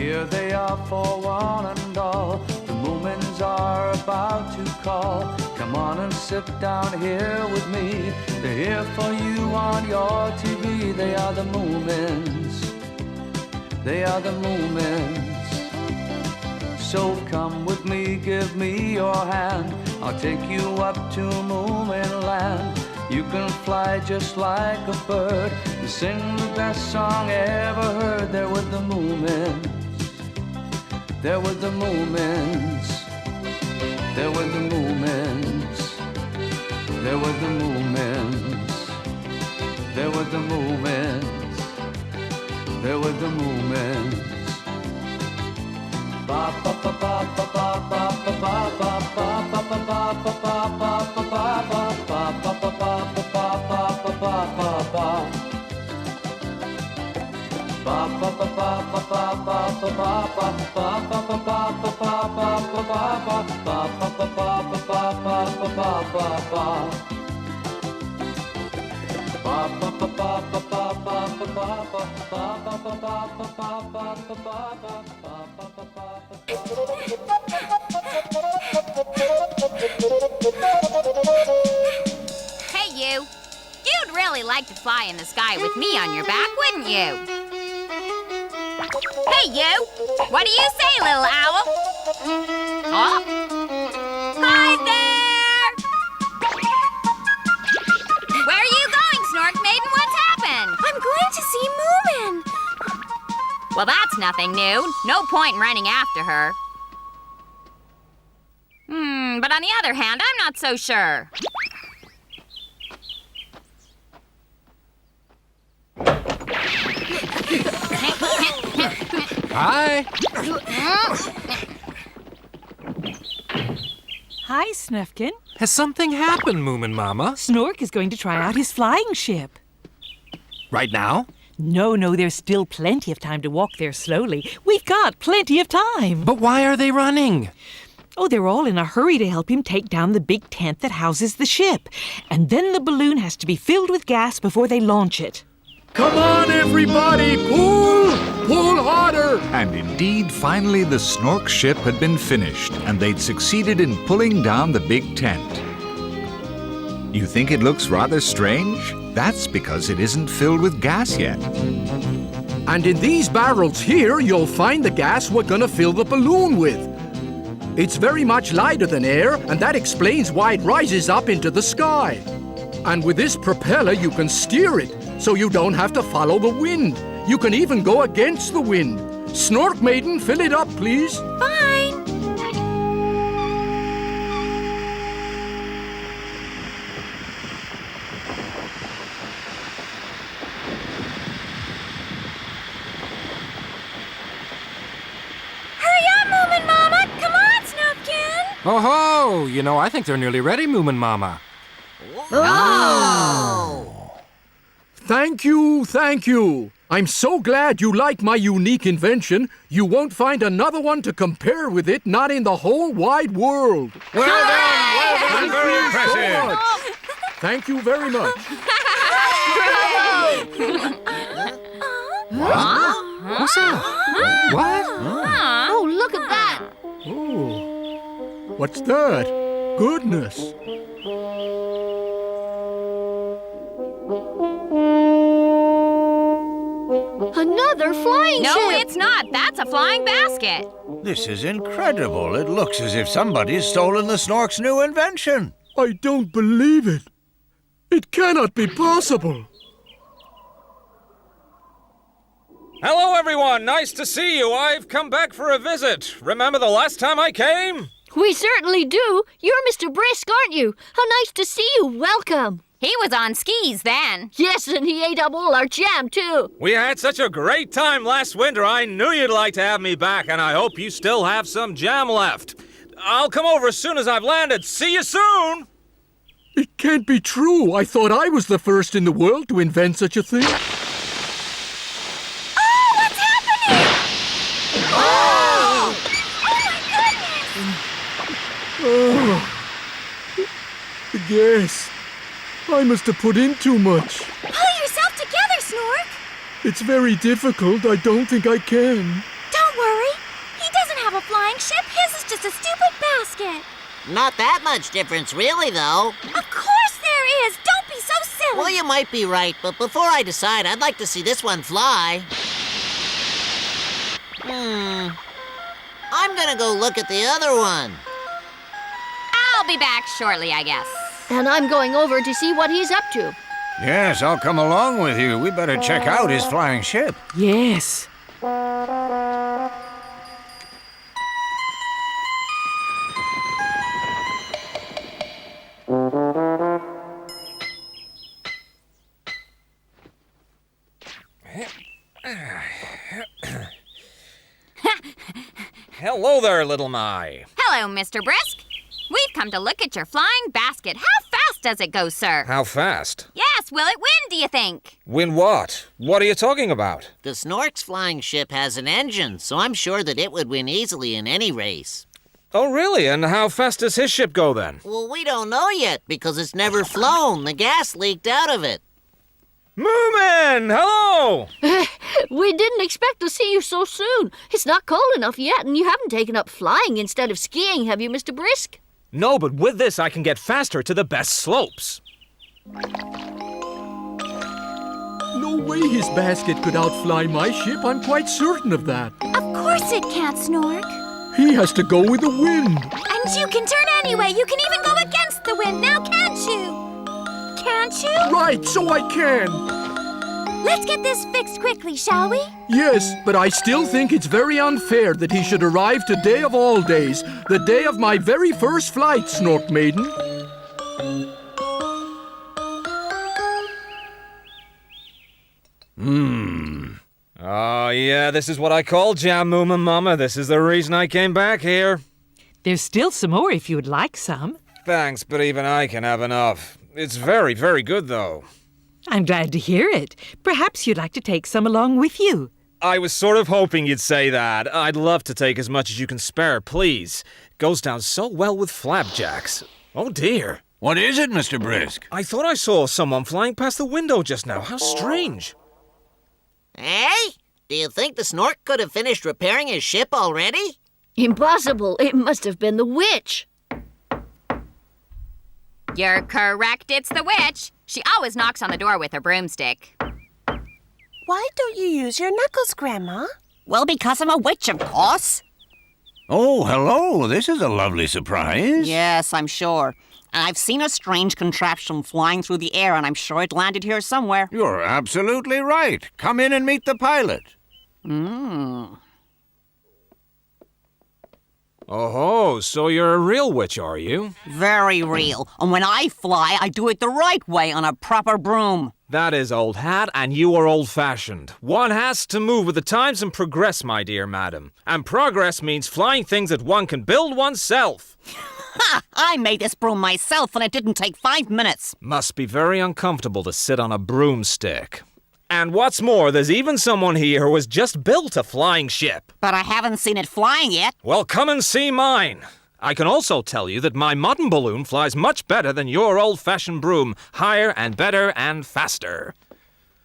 Here they are for one and all. The Moomins are about to call. Come on and sit down here with me. They're here for you on your TV. They are the Moomins. They are the Moomins. So come with me, give me your hand. I'll take you up to Moomin Land. You can fly just like a bird and sing the best song ever heard. They're with the Moomins. They're with the Moomins. They're with the Moomins. They're with the Moomins. They're with the Moomins. They're with the Moomins. Ba ba ba ba ba ba ba ba ba ba ba ba ba ba ba Hey, you. You'd really like to fly in the sky with me on your back, wouldn't you? Hey, you. What do you say, little owl? Oh? Hi there! Where are you going, Snorkmaiden? What's happened? I'm going to see Moomin. Well, that's nothing new. No point in running after her. But on the other hand, I'm not so sure. Hi. Hi, Snufkin. Has something happened, Moomin Mama? Snork is going to try out his flying ship. Right now? No, there's still plenty of time to walk there slowly. We've got plenty of time. But why are they running? Oh, they're all in a hurry to help him take down the big tent that houses the ship. And then the balloon has to be filled with gas before they launch it. Come on, everybody! Pull! Pull harder! And indeed, finally the Snork ship had been finished, and they'd succeeded in pulling down the big tent. You think it looks rather strange? That's because it isn't filled with gas yet. And in these barrels here, you'll find the gas we're gonna fill the balloon with. It's very much lighter than air, and that explains why it rises up into the sky. And with this propeller, you can steer it, so you don't have to follow the wind. You can even go against the wind. Snorkmaiden, fill it up, please. Fine. Hurry up, Moomin Mama! Come on, Snufkin! Oh-ho! You know, I think they're nearly ready, Moomin Mama. Thank you, thank you. I'm so glad you like my unique invention. You won't find another one to compare with it, not in the whole wide world. Well done, very impressive. Thank you very much. What's that? What? Oh, look at that! Oh, what's that? Goodness. Another flying ship! No, it's not. That's a flying basket. This is incredible. It looks as if somebody's stolen the Snork's new invention. I don't believe it. It cannot be possible. Hello, everyone. Nice to see you. I've come back for a visit. Remember the last time I came? We certainly do. You're Mr. Brisk, aren't you? How nice to see you. Welcome. He was on skis then. Yes, and he ate up all our jam, too. We had such a great time last winter. I knew you'd like to have me back, and I hope you still have some jam left. I'll come over as soon as I've landed. See you soon! It can't be true. I thought I was the first in the world to invent such a thing. Oh, what's happening? Oh! Oh, my goodness! Yes. I must have put in too much. Pull yourself together, Snork. It's very difficult. I don't think I can. Don't worry. a flying ship. His is just a stupid basket. Not that much difference, really, though. Of course there is. Don't be so silly. Well, you might be right, but before I decide, I'd like to see this one fly. I'm gonna go look at the other one. I'll be back shortly, I guess. And I'm going over to see what he's up to. Yes, I'll come along with you. We better check out his flying ship. Yes. Hello there, little my. Hello, Mr. Brisk. We've come to look at your flying basket. How fast does it go, sir? How fast? Yes, will it win, do you think? Win what? What are you talking about? The Snork's flying ship has an engine, so I'm sure that it would win easily in any race. Oh, really? And how fast does his ship go then? Well, we don't know yet because it's never flown. The gas leaked out of it. Moomin! Hello! We didn't expect to see you so soon. It's not cold enough yet, and you haven't taken up flying instead of skiing, have you, Mr. Brisk? No, but with this I can get faster to the best slopes. No way his basket could outfly my ship. I'm quite certain of that. Of course it can't, Snork. He has to go with the wind. And you can turn anyway. You can even go against the wind now, can't you? Can't you? Right, so I can. Let's get this fixed quickly, shall we? Yes, but I still think it's very unfair that he should arrive today of all days, the day of my very first flight, Snorkmaiden. Oh, yeah, this is what I call jam, Moomin Mama. This is the reason I came back here. There's still some more if you would like some. Thanks, but even I can have enough. It's very, very good, though. I'm glad to hear it. Perhaps you'd like to take some along with you. I was sort of hoping you'd say that. I'd love to take as much as you can spare, please. Goes down so well with flapjacks. Oh, dear. What is it, Mr. Brisk? I thought I saw someone flying past the window just now. How strange. Hey? Do you think the Snork could have finished repairing his ship already? Impossible. It must have been the witch. You're correct, it's the witch. She always knocks on the door with her broomstick. Why don't you use your knuckles, Grandma? Well, because I'm a witch, of course. Oh, hello. This is a lovely surprise. Yes, I'm sure. I've seen a strange contraption flying through the air, and I'm sure it landed here somewhere. You're absolutely right. Come in and meet the pilot. Oh, so you're a real witch, are you? Very real. And when I fly, I do it the right way on a proper broom. That is old hat, and you are old-fashioned. One has to move with the times and progress, my dear madam. And progress means flying things that one can build oneself. Ha! I made this broom myself, and it didn't take 5 minutes. Must be very uncomfortable to sit on a broomstick. And what's more, there's even someone here who has just built a flying ship. But I haven't seen it flying yet. Well, come and see mine. I can also tell you that my modern balloon flies much better than your old-fashioned broom. Higher and better and faster.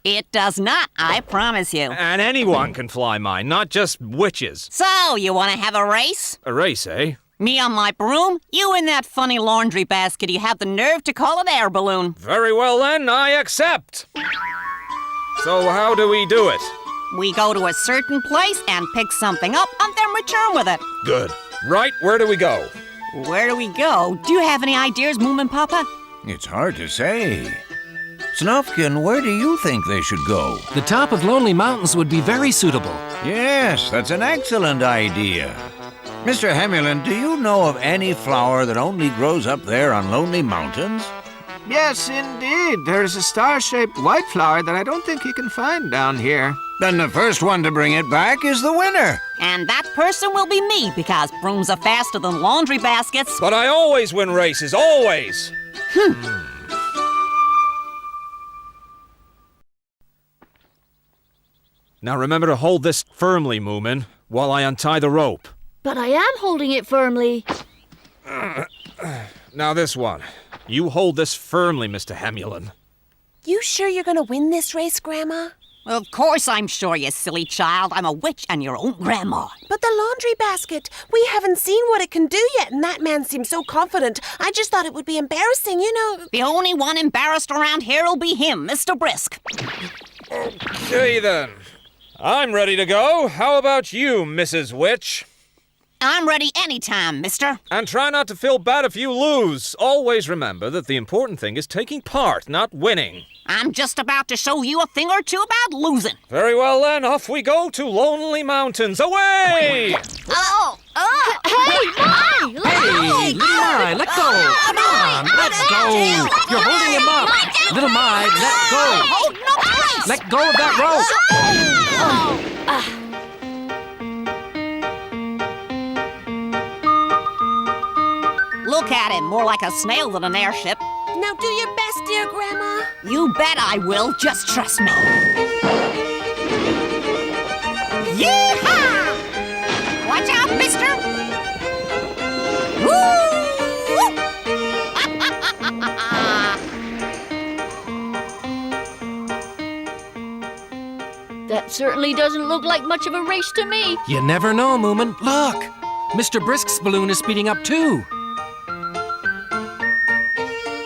It does not, I promise you. And anyone can fly mine, not just witches. So, you want to have a race? A race, eh? Me on my broom, you in that funny laundry basket you have the nerve to call an air balloon. Very well then, I accept. So how do we do it? We go to a certain place and pick something up and then return with it. Good. Right, where do we go? Where do we go? Do you have any ideas, Moomin Papa? It's hard to say. Snufkin, where do you think they should go? The top of Lonely Mountains would be very suitable. Yes, that's an excellent idea. Mr. Hemulin, do you know of any flower that only grows up there on Lonely Mountains? Yes, indeed. There's a star-shaped white flower that I don't think you can find down here. Then the first one to bring it back is the winner. And that person will be me, because brooms are faster than laundry baskets. But I always win races, always. Now remember to hold this firmly, Moomin, while I untie the rope. But I am holding it firmly. Now this one. You hold this firmly, Mr. Hemulin. You sure you're gonna win this race, Grandma? Of course I'm sure, you silly child. I'm a witch and your own grandma. But the laundry basket, we haven't seen what it can do yet, and that man seems so confident. I just thought it would be embarrassing, you know. The only one embarrassed around here will be him, Mr. Brisk. Okay, then. I'm ready to go. How about you, Mrs. Witch? I'm ready anytime, mister. And try not to feel bad if you lose. Always remember that the important thing is taking part, not winning. I'm just about to show you a thing or two about losing. Very well, then. Off we go to Lonely Mountains. Away! Oh! Hey, Mai! Hey, little Mai, let go. Come on, let go. You're holding him up. Little Mai, let go. Hold no place! Let go of that rope. Look at him, more like a snail than an airship. Now do your best, dear Grandma. You bet I will, just trust me. Yee-haw! Watch out, mister! Woo! That certainly doesn't look like much of a race to me. You never know, Moomin. Look, Mr. Brisk's balloon is speeding up too.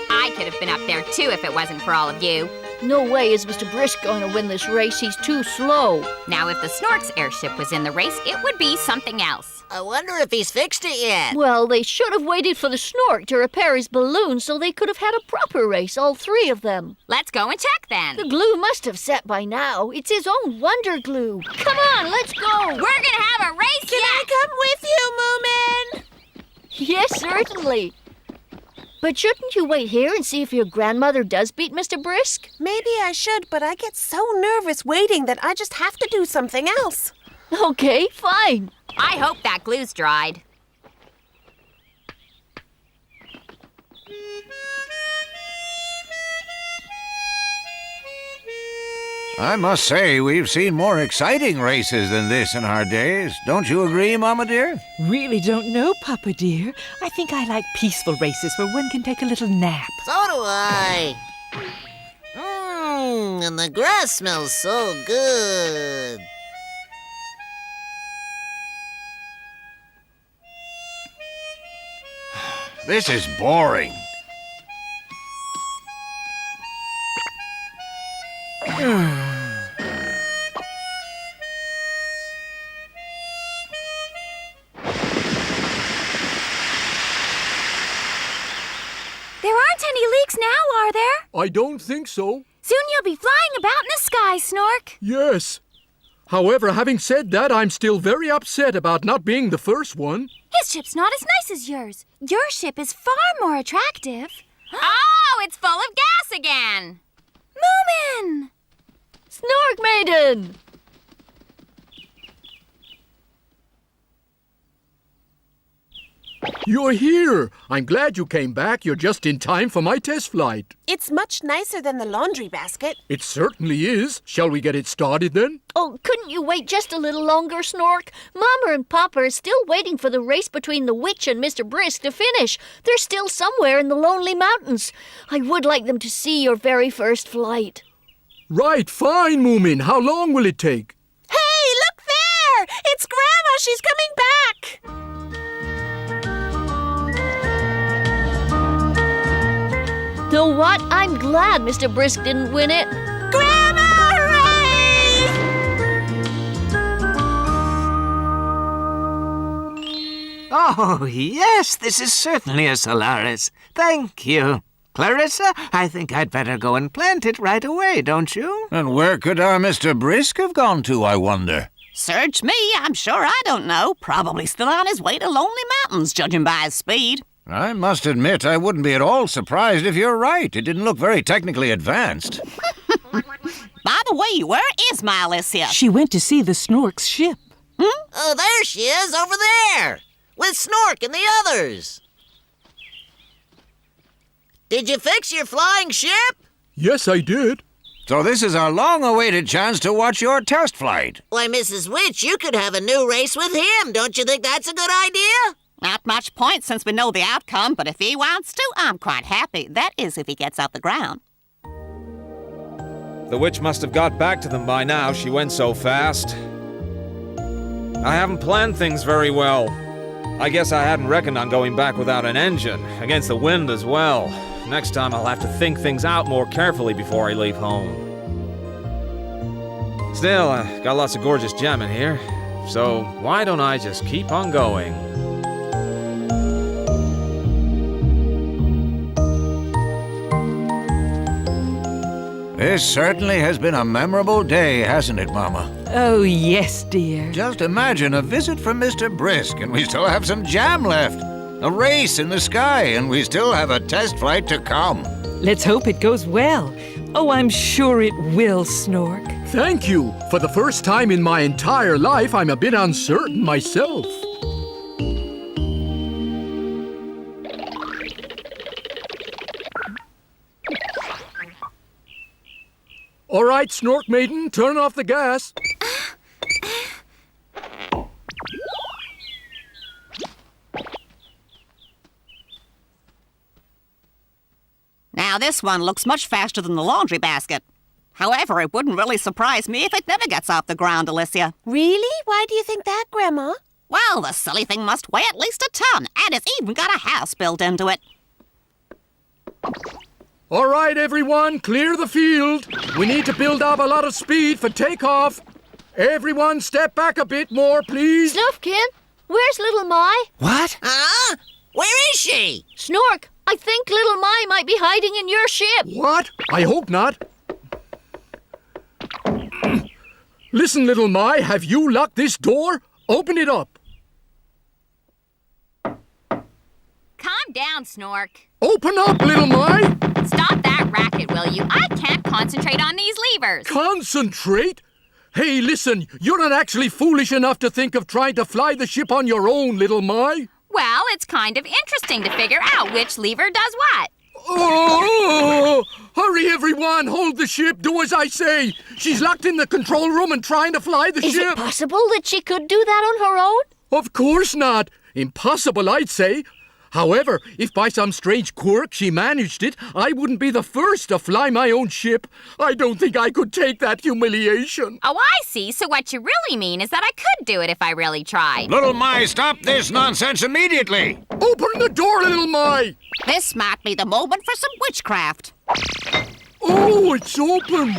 I could have been up there too if it wasn't for all of you. No way is Mr. Brisk going to win this race. He's too slow. Now, if the Snork's airship was in the race, it would be something else. I wonder if he's fixed it yet. Well, they should have waited for the Snork to repair his balloon so they could have had a proper race, all three of them. Let's go and check then. The glue must have set by now. It's his own wonder glue. Come on, let's go. We're gonna have a race Can I come with you, Moomin? Yes, certainly. But shouldn't you wait here and see if your grandmother does beat Mr. Brisk? Maybe I should, but I get so nervous waiting that I just have to do something else. Okay, fine. I hope that glue's dried. I must say, we've seen more exciting races than this in our days. Don't you agree, Mama dear? Really don't know, Papa dear. I think I like peaceful races where one can take a little nap. So do I. And the grass smells so good. This is boring. There aren't any leaks now, are there? I don't think so. Soon you'll be flying about in the sky, Snork. Yes. However, having said that, I'm still very upset about not being the first one. His ship's not as nice as yours. Your ship is far more attractive. Oh, it's full of gas again. Moomin! Snorkmaiden! You're here. I'm glad you came back. You're just in time for my test flight. It's much nicer than the laundry basket. It certainly is. Shall we get it started then? Oh, couldn't you wait just a little longer, Snork? Mama and Papa are still waiting for the race between the witch and Mr. Brisk to finish. They're still somewhere in the Lonely Mountains. I would like them to see your very first flight. Right, fine, Moomin. How long will it take? Hey, look there! It's Grandma. She's coming back. Know what? I'm glad Mr. Brisk didn't win it. Grandma, hooray! Oh, yes, this is certainly a Solaris. Thank you. Clarissa, I think I'd better go and plant it right away, don't you? And where could our Mr. Brisk have gone to, I wonder? Search me, I'm sure I don't know. Probably still on his way to Lonely Mountains, judging by his speed. I must admit I wouldn't be at all surprised if you're right. It didn't look very technically advanced. By the way, where is my Alicia? She went to see the Snork's ship. Oh, there she is, over there, with Snork and the others. Did you fix your flying ship? Yes, I did. So this is our long-awaited chance to watch your test flight. Why, Mrs. Witch, you could have a new race with him. Don't you think that's a good idea? Not much point since we know the outcome, but if he wants to, I'm quite happy. That is, if he gets off the ground. The witch must have got back to them by now. She went so fast. I haven't planned things very well. I guess I hadn't reckoned on going back without an engine, against the wind as well. Next time I'll have to think things out more carefully before I leave home. Still, I got lots of gorgeous gem in here, so why don't I just keep on going? This certainly has been a memorable day, hasn't it, Mama? Oh, yes, dear. Just imagine a visit from Mr. Brisk, and we still have some jam left. A race in the sky, and we still have a test flight to come. Let's hope it goes well. Oh, I'm sure it will, Snork. Thank you. For the first time in my entire life, I'm a bit uncertain myself. All right, Snorkmaiden, turn off the gas. Now this one looks much faster than the laundry basket. However, it wouldn't really surprise me if it never gets off the ground, Alicia. Really? Why do you think that, Grandma? Well, the silly thing must weigh at least a ton, and it's even got a house built into it. All right, everyone, clear the field. We need to build up a lot of speed for takeoff. Everyone, step back a bit more, please. Snufkin, where's little Mai? What? Huh? Where is she? Snork, I think little Mai might be hiding in your ship. What? I hope not. Listen, little Mai, have you locked this door? Open it up. Calm down, Snork. Open up, little Mai. Stop that racket, will you? I can't concentrate on these levers. Concentrate? Hey, listen, you're not actually foolish enough to think of trying to fly the ship on your own, little Mai. Well, it's kind of interesting to figure out which lever does what. Oh! Hurry, everyone! Hold the ship! Do as I say! She's locked in the control room and trying to fly the ship! Is it possible that she could do that on her own? Of course not! Impossible, I'd say. However, if by some strange quirk she managed it, I wouldn't be the first to fly my own ship. I don't think I could take that humiliation. Oh, I see. So what you really mean is that I could do it if I really tried. Little Mai, stop this nonsense immediately! Open the door, little Mai! This might be the moment for some witchcraft. Oh, it's open!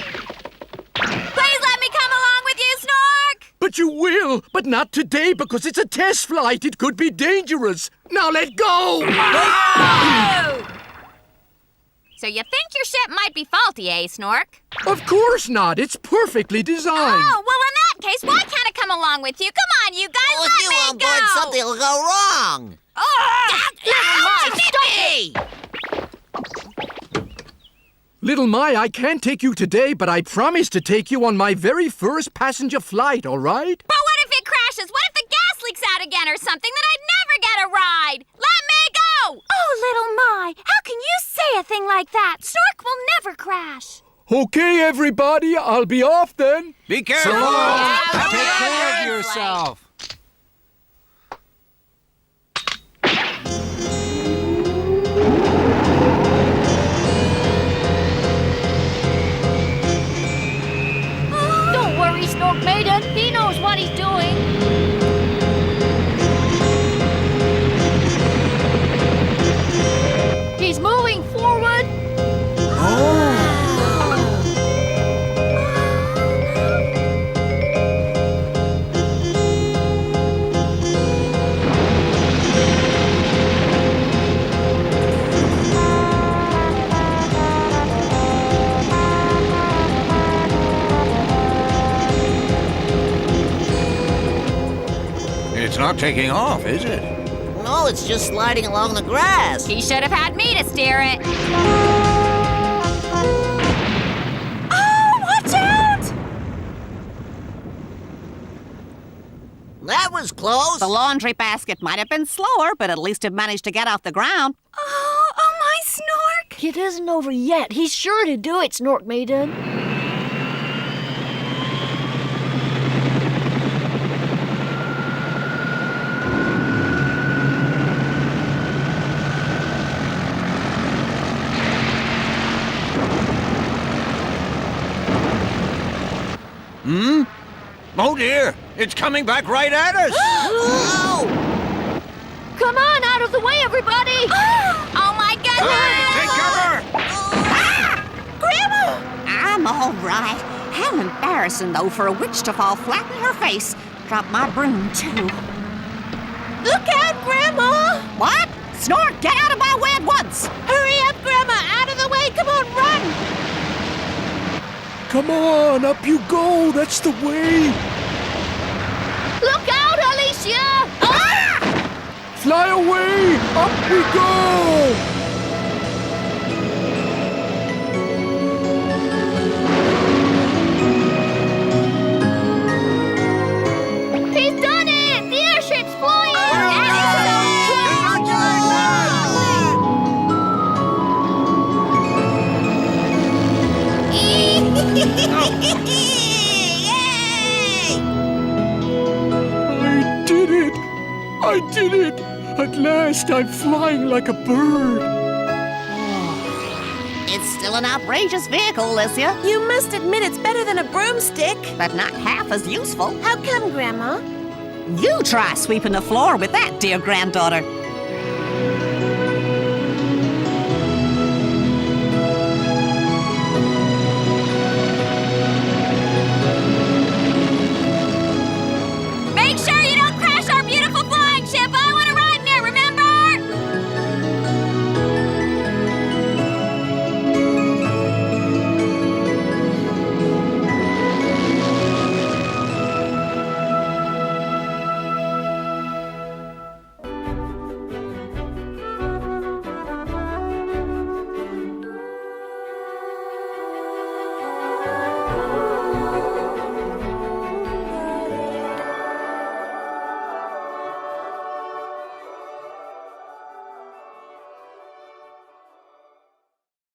Please let me come along with you, Snork! But you will, but not today because it's a test flight. It could be dangerous. Now let go! Oh! So you think your ship might be faulty, eh, Snork? Of course not. It's perfectly designed. Oh, well, in that case, why can't I come along with you? Come on, you guys, Well, let if you me on go! board, something will go wrong. Little Mai, I can't take you today, but I promise to take you on my very first passenger flight, all right? But what if it crashes? What if the gas leaks out again or something? Then I'd never get a ride. Let me go! Oh, little Mai, how can you say a thing like that? Snork will never crash. Okay, everybody, I'll be off then. Be careful! Take care of yourself. Don't worry, Snorkmaiden. He knows what he's doing. He's moving forward. It's not taking off, is it? No, it's just sliding along the grass. He should have had me to steer it. Oh, watch out! That was close. The laundry basket might have been slower, but at least it managed to get off the ground. Oh, my Snork! It isn't over yet. He's sure to do it, Snorkmaiden. Oh dear, it's coming back right at us. Come on, out of the way, everybody! Oh my goodness! Take cover! Grandma! I'm all right. How embarrassing, though, for a witch to fall flat in her face. Drop my broom, too. Look out, Grandma! What? Snork, get out of my way at once! Hurry up, Grandma! Out of the way! Come on, run! Come on, up you go. That's the way. Look out, Alicia! Fly away! Up we go! He's done it! The airship's flying! I did it! At last, I'm flying like a bird. It's still an outrageous vehicle, Alicia. You must admit it's better than a broomstick. But not half as useful. How come, Grandma? You try sweeping the floor with that, dear granddaughter.